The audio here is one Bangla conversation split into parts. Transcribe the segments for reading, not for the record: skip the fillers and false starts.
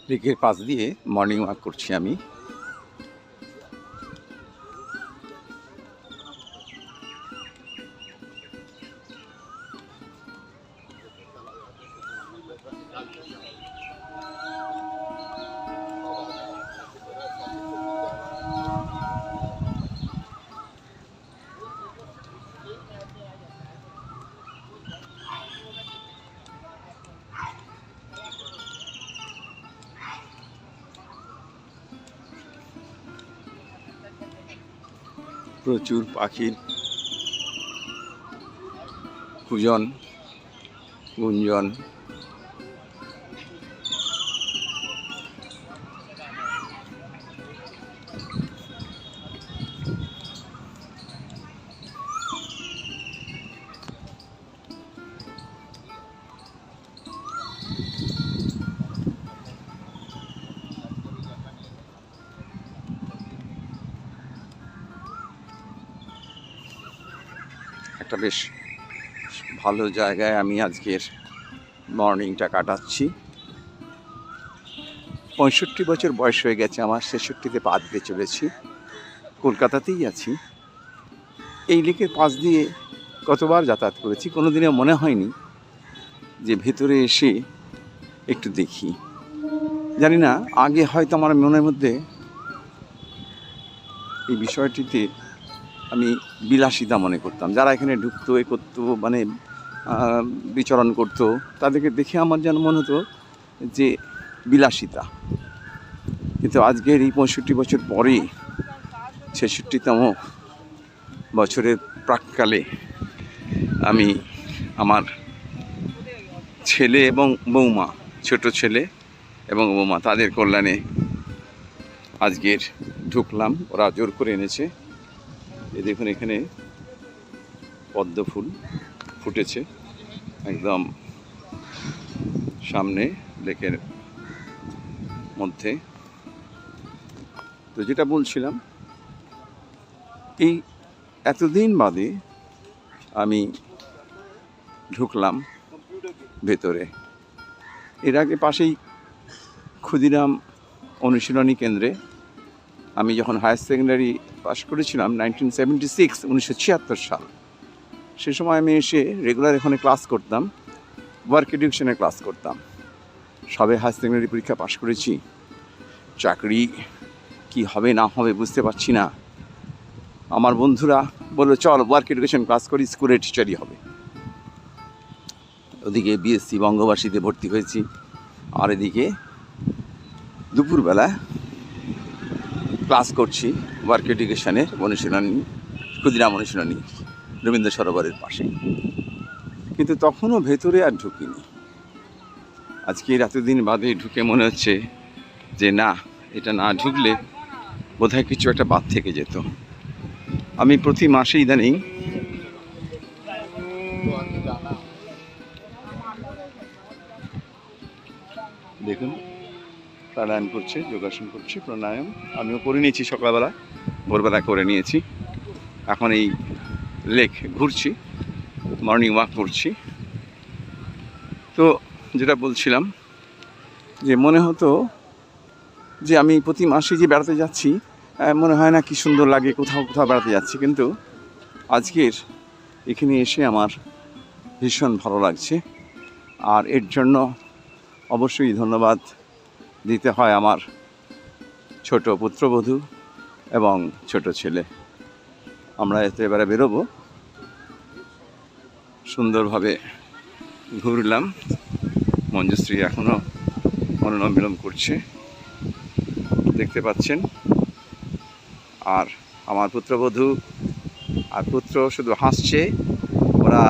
লেকের পাশ দিয়ে মর্নিং ওয়াক করছি আমি। প্রচুর পাখির কুজন গুঞ্জন। একটা বেশ ভালো জায়গায় আমি আজকের মর্নিংটা কাটাচ্ছি। 65 বছর বয়স হয়ে গেছে আমার, 66তে পা দিতে চলেছি। কলকাতাতেই আছি। এই লেকের পাশ দিয়ে কতবার যাতায়াত করেছি, কোনোদিনও মনে হয়নি যে ভেতরে এসে একটু দেখি। জানি না, আগে হয়তো আমার মনের মধ্যে এই বিষয়টিতে আমি বিলাসিতা মনে করতাম। যারা এখানে ঢুকতো এ করতো, মানে বিচরণ করতো, তাদেরকে দেখে আমার যেন মনে হতো যে বিলাসিতা। কিন্তু আজকের এই 65 বছর পরে 66তম বছরের প্রাক্কালে আমি আমার ছেলে এবং বৌমা, ছোট ছেলে এবং বৌমা, তাদের কল্যাণে আজকের ঢুকলাম। ওরা জোর করে এনেছে। এই দেখুন, এখানে পদ্ম ফুল ফুটেছে একদম সামনে লেকের মধ্যে। তো যেটা বলছিলাম, এই এতদিন বাদে আমি ঢুকলাম ভেতরে। এর আগে পাশেই ক্ষুদিরাম অনুশীলনী কেন্দ্রে আমি যখন হায়ার সেকেন্ডারি পাস করেছিলাম 1976 সাল, সে সময় আমি এসে রেগুলার এখানে ক্লাস করতাম, ওয়ার্ক এডুকেশনের ক্লাস করতাম। সবে হায়ার সেকেন্ডারি পরীক্ষা পাশ করেছি, চাকরি কি হবে না হবে বুঝতে পারছি না। আমার বন্ধুরা বললো, চল ওয়ার্ক এডুকেশন ক্লাস করি, স্কুলের টিচারই হবে। ওদিকে বিএসসি বঙ্গবাসীতে ভর্তি হয়েছি, আর এদিকে দুপুরবেলা ক্লাস করছি ওয়ার্ক এডুকেশনের অনুশীলনী, ক্ষুদিরাম অনুশীলনী, রবীন্দ্র সরোবরের পাশে। কিন্তু তখনও ভেতরে আর ঢুকিনি। আজকে এতদিন বাদে ঢুকে মনে হচ্ছে যে না, এটা না ঢুকলে বোধহয় কিছু একটা বাদ থেকে যেত। আমি প্রতি মাসে ইদানিং দেখুন প্রাণায়াম করছে, যোগাসন করছে, প্রাণায়াম আমিও করে নিয়েছি সকালবেলা, ভোরবেলা করে নিয়েছি। এখন এই লেক ঘুরছি, মর্নিং ওয়াক করছি। তো যেটা বলছিলাম, যে মনে হতো যে আমি প্রতি মাসে যে বেড়াতে যাচ্ছি, মনে হয় না কি সুন্দর লাগে, কোথাও কোথাও বেড়াতে যাচ্ছি। কিন্তু আজকের এখানে এসে আমার ভীষণ ভালো লাগছে। আর এর জন্য অবশ্যই ধন্যবাদ দিতে হয় আমার ছোট পুত্রবধূ এবং ছোট ছেলে। আমরা এবারে বেরোবো, সুন্দরভাবে ঘুরলাম। মঞ্জুশ্রী এখনও মনোনয়ন বিলম্ব করছে, দেখতে পাচ্ছেন। আর আমার পুত্রবধূ আর পুত্র শুধু হাসছে, ওরা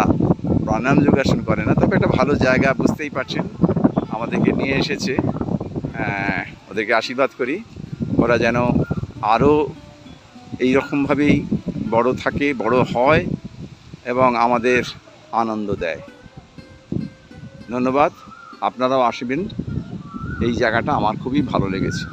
প্রাণায়াম যোগাসন করে না। তবে একটা ভালো জায়গা, বুঝতেই পারছেন, আমাদেরকে নিয়ে এসেছে। ওদেরকে আশীর্বাদ করি, ওরা যেন আরও এইরকমভাবেই বড় থাকে, বড় হয় এবং আমাদের আনন্দ দেয়। ধন্যবাদ, আপনারাও আসবেন। এই জায়গাটা আমার খুবই ভালো লেগেছে।